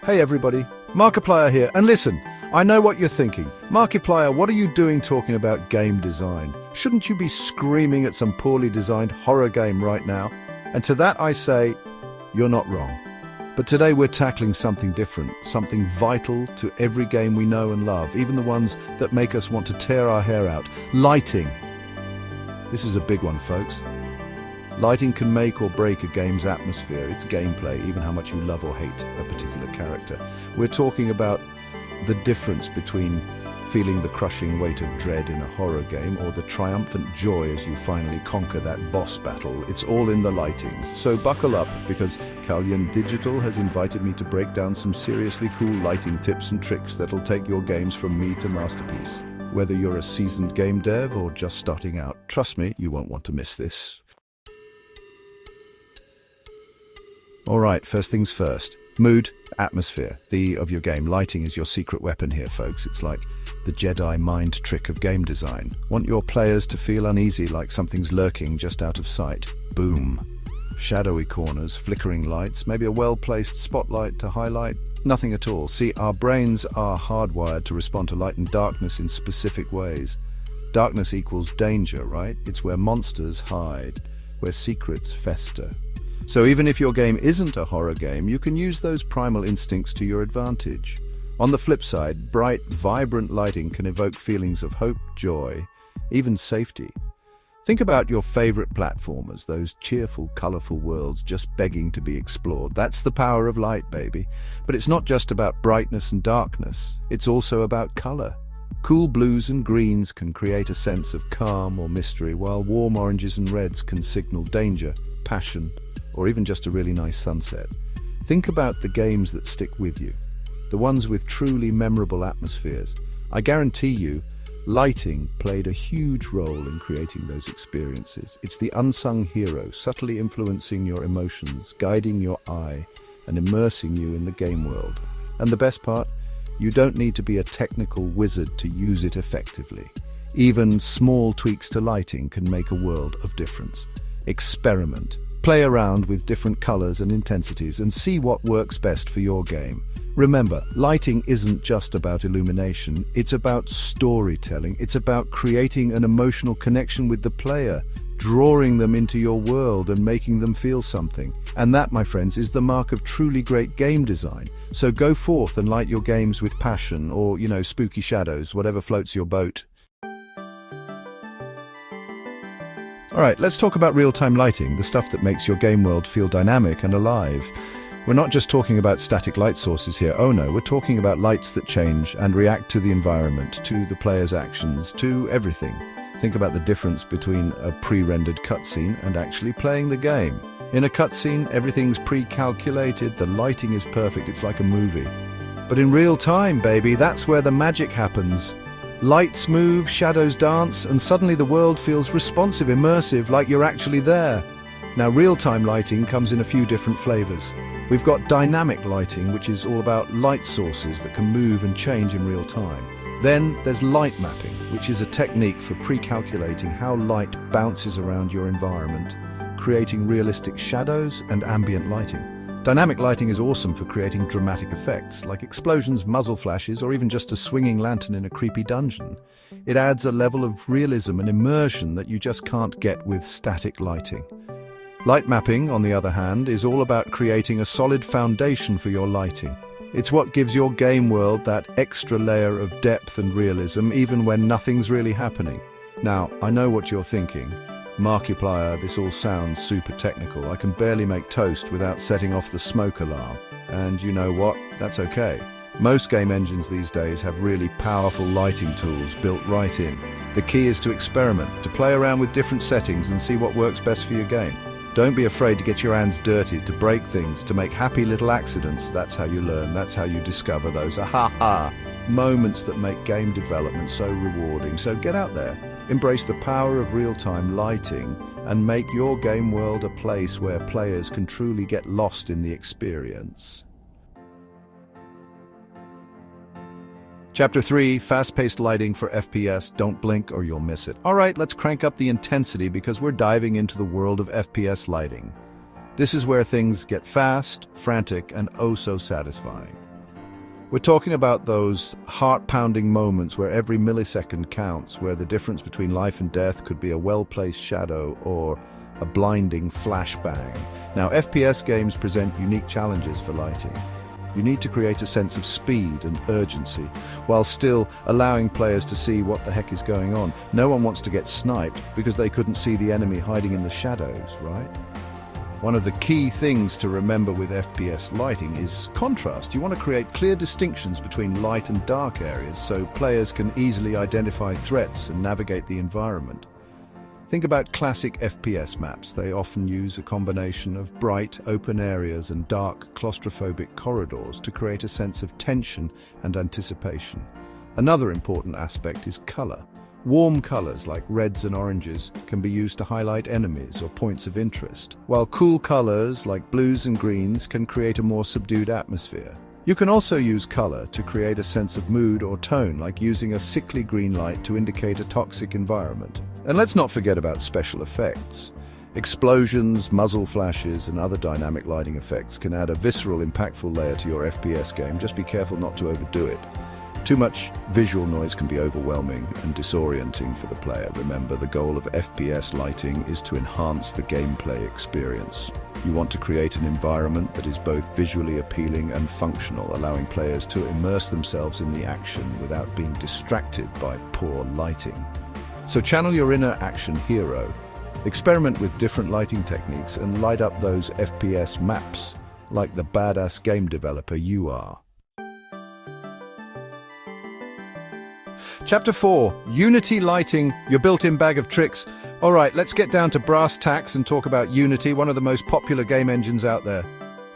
Hey everybody, Markiplier here, and listen, I know what you're thinking. Markiplier, what are you doing talking about game design? Shouldn't you be screaming at some poorly designed horror game right now? And to that I say, you're not wrong. But today we're tackling something different, something vital to every game we know and love, even the ones that make us want to tear our hair out. Lighting. This is a big one, folks. Lighting can make or break a game's atmosphere, its gameplay, even how much you love or hate a particular character. We're talking about the difference between feeling the crushing weight of dread in a horror game or the triumphant joy as you finally conquer that boss battle. It's all in the lighting. So buckle up, because Kalyan Digital has invited me to break down some seriously cool lighting tips and tricks that'll take your games from me to masterpiece. Whether you're a seasoned game dev or just starting out, trust me, you won't want to miss this. Alright, first things first. Mood, atmosphere. The of your game. Lighting is your secret weapon here, folks. It's like the Jedi mind trick of game design. Want your players to feel uneasy, like something's lurking just out of sight. Boom. Shadowy corners, flickering lights, maybe a well-placed spotlight to highlight. Nothing at all. See, our brains are hardwired to respond to light and darkness in specific ways. Darkness equals danger, right? It's where monsters hide, where secrets fester. So even if your game isn't a horror game, you can use those primal instincts to your advantage. On the flip side, bright, vibrant lighting can evoke feelings of hope, joy, even safety. Think about your favorite platformers, those cheerful, colorful worlds just begging to be explored. That's the power of light, baby. But it's not just about brightness and darkness. It's also about color. Cool blues and greens can create a sense of calm or mystery, while warm oranges and reds can signal danger, passion, or even just a really nice sunset. Think about the games that stick with you, the ones with truly memorable atmospheres. I guarantee you, lighting played a huge role in creating those experiences. It's the unsung hero, subtly influencing your emotions, guiding your eye, and immersing you in the game world. And the best part? You don't need to be a technical wizard to use it effectively. Even small tweaks to lighting can make a world of difference. Experiment. Play around with different colors and intensities and see what works best for your game. Remember, lighting isn't just about illumination, it's about storytelling. It's about creating an emotional connection with the player, drawing them into your world and making them feel something. And that, my friends, is the mark of truly great game design. So go forth and light your games with passion or, spooky shadows, whatever floats your boat. Alright, let's talk about real-time lighting, the stuff that makes your game world feel dynamic and alive. We're not just talking about static light sources here, oh no, we're talking about lights that change and react to the environment, to the player's actions, to everything. Think about the difference between a pre-rendered cutscene and actually playing the game. In a cutscene, everything's pre-calculated, the lighting is perfect, it's like a movie. But in real time, baby, that's where the magic happens. Lights move, shadows dance, and suddenly the world feels responsive, immersive, like you're actually there. Now, real-time lighting comes in a few different flavors. We've got dynamic lighting, which is all about light sources that can move and change in real time. Then there's light mapping, which is a technique for pre-calculating how light bounces around your environment, creating realistic shadows and ambient lighting. Dynamic lighting is awesome for creating dramatic effects, like explosions, muzzle flashes, or even just a swinging lantern in a creepy dungeon. It adds a level of realism and immersion that you just can't get with static lighting. Light mapping, on the other hand, is all about creating a solid foundation for your lighting. It's what gives your game world that extra layer of depth and realism, even when nothing's really happening. Now, I know what you're thinking. Markiplier, this all sounds super technical. I can barely make toast without setting off the smoke alarm. And you know what? That's okay. Most game engines these days have really powerful lighting tools built right in. The key is to experiment, to play around with different settings and see what works best for your game. Don't be afraid to get your hands dirty, to break things, to make happy little accidents. That's how you learn, that's how you discover those aha moments that make game development so rewarding. So get out there. Embrace the power of real-time lighting and make your game world a place where players can truly get lost in the experience. Chapter 3, Fast-Paced Lighting for FPS. Don't blink or you'll miss it. Alright, let's crank up the intensity because we're diving into the world of FPS lighting. This is where things get fast, frantic, and oh so satisfying. We're talking about those heart-pounding moments where every millisecond counts, where the difference between life and death could be a well-placed shadow or a blinding flashbang. Now, FPS games present unique challenges for lighting. You need to create a sense of speed and urgency, while still allowing players to see what the heck is going on. No one wants to get sniped because they couldn't see the enemy hiding in the shadows, right? One of the key things to remember with FPS lighting is contrast. You want to create clear distinctions between light and dark areas so players can easily identify threats and navigate the environment. Think about classic FPS maps. They often use a combination of bright, open areas and dark, claustrophobic corridors to create a sense of tension and anticipation. Another important aspect is color. Warm colors like reds and oranges can be used to highlight enemies or points of interest, while cool colors like blues and greens can create a more subdued atmosphere. You can also use color to create a sense of mood or tone, like using a sickly green light to indicate a toxic environment. And let's not forget about special effects. Explosions, muzzle flashes, and other dynamic lighting effects can add a visceral, impactful layer to your FPS game. Just be careful not to overdo it. Too much visual noise can be overwhelming and disorienting for the player. Remember, the goal of FPS lighting is to enhance the gameplay experience. You want to create an environment that is both visually appealing and functional, allowing players to immerse themselves in the action without being distracted by poor lighting. So channel your inner action hero. Experiment with different lighting techniques and light up those FPS maps like the badass game developer you are. Chapter 4, Unity Lighting, your built-in bag of tricks. All right, let's get down to brass tacks and talk about Unity, one of the most popular game engines out there.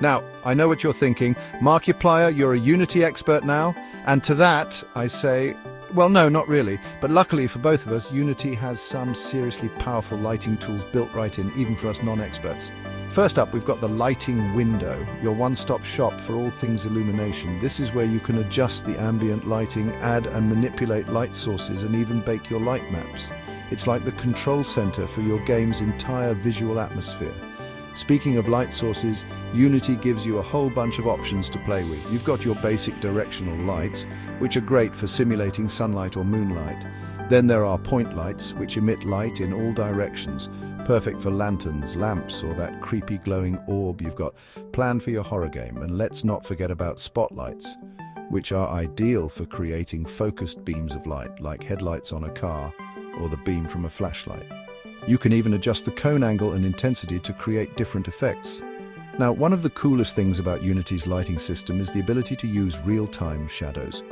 Now, I know what you're thinking. Markiplier, you're a Unity expert now. And to that, I say, well, no, not really. But luckily for both of us, Unity has some seriously powerful lighting tools built right in, even for us non-experts. First up, we've got the lighting window, your one-stop shop for all things illumination. This is where you can adjust the ambient lighting, add and manipulate light sources, and even bake your light maps. It's like the control center for your game's entire visual atmosphere. Speaking of light sources, Unity gives you a whole bunch of options to play with. You've got your basic directional lights, which are great for simulating sunlight or moonlight. Then there are point lights, which emit light in all directions, perfect for lanterns, lamps, or that creepy glowing orb you've got planned for your horror game. And let's not forget about spotlights, which are ideal for creating focused beams of light, like headlights on a car or the beam from a flashlight. You can even adjust the cone angle and intensity to create different effects. Now, one of the coolest things about Unity's lighting system is the ability to use real-time shadows.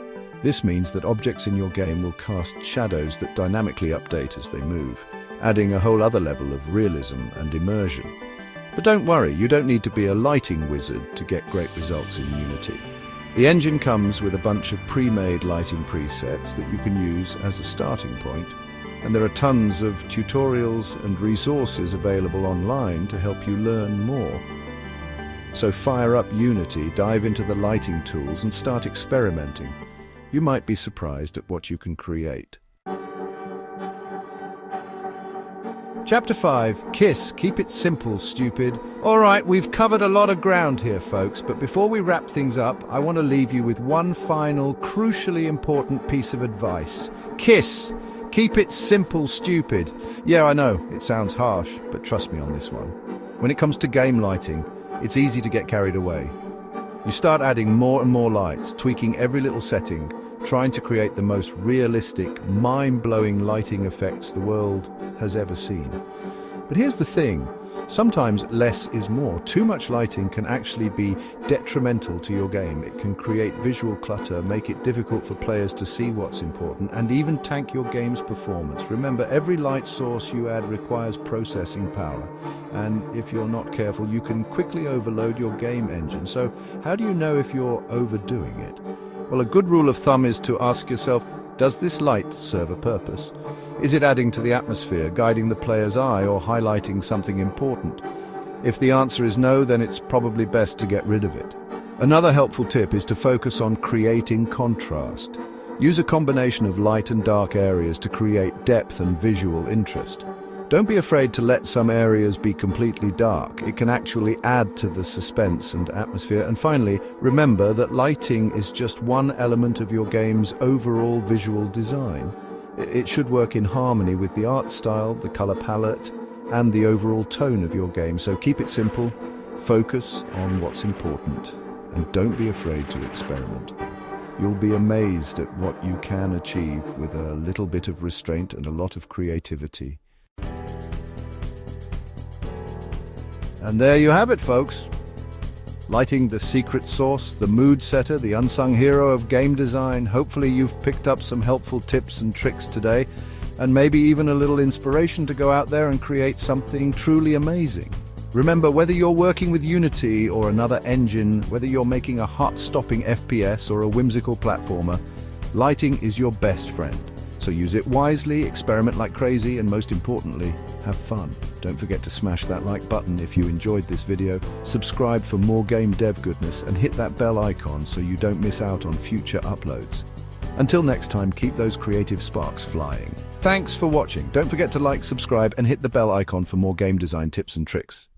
This means that objects in your game will cast shadows that dynamically update as they move, adding a whole other level of realism and immersion. But don't worry, you don't need to be a lighting wizard to get great results in Unity. The engine comes with a bunch of pre-made lighting presets that you can use as a starting point, and there are tons of tutorials and resources available online to help you learn more. So fire up Unity, dive into the lighting tools and start experimenting. You might be surprised at what you can create. Chapter 5, Kiss, keep it simple, stupid. All right, we've covered a lot of ground here, folks, but before we wrap things up, I want to leave you with one final, crucially important piece of advice. Kiss, keep it simple, stupid. Yeah, I know, it sounds harsh, but trust me on this one. When it comes to game lighting, it's easy to get carried away. You start adding more and more lights, tweaking every little setting, trying to create the most realistic, mind-blowing lighting effects the world has ever seen. But here's the thing, sometimes less is more. Too much lighting can actually be detrimental to your game. It can create visual clutter, make it difficult for players to see what's important, and even tank your game's performance. Remember, every light source you add requires processing power, and if you're not careful, you can quickly overload your game engine. So how do you know if you're overdoing it? Well, a good rule of thumb is to ask yourself, does this light serve a purpose? Is it adding to the atmosphere, guiding the player's eye, or highlighting something important? If the answer is no, then it's probably best to get rid of it. Another helpful tip is to focus on creating contrast. Use a combination of light and dark areas to create depth and visual interest. Don't be afraid to let some areas be completely dark. It can actually add to the suspense and atmosphere. And finally, remember that lighting is just one element of your game's overall visual design. It should work in harmony with the art style, the color palette, and the overall tone of your game. So keep it simple, focus on what's important, and don't be afraid to experiment. You'll be amazed at what you can achieve with a little bit of restraint and a lot of creativity. And there you have it, folks. Lighting, the secret sauce, the mood setter, the unsung hero of game design. Hopefully you've picked up some helpful tips and tricks today, and maybe even a little inspiration to go out there and create something truly amazing. Remember, whether you're working with Unity or another engine, whether you're making a heart-stopping FPS or a whimsical platformer, lighting is your best friend. So use it wisely, experiment like crazy, and most importantly, have fun. Don't forget to smash that like button if you enjoyed this video, subscribe for more game dev goodness, and hit that bell icon so you don't miss out on future uploads. Until next time, keep those creative sparks flying. Thanks for watching. Don't forget to like, subscribe, and hit the bell icon for more game design tips and tricks.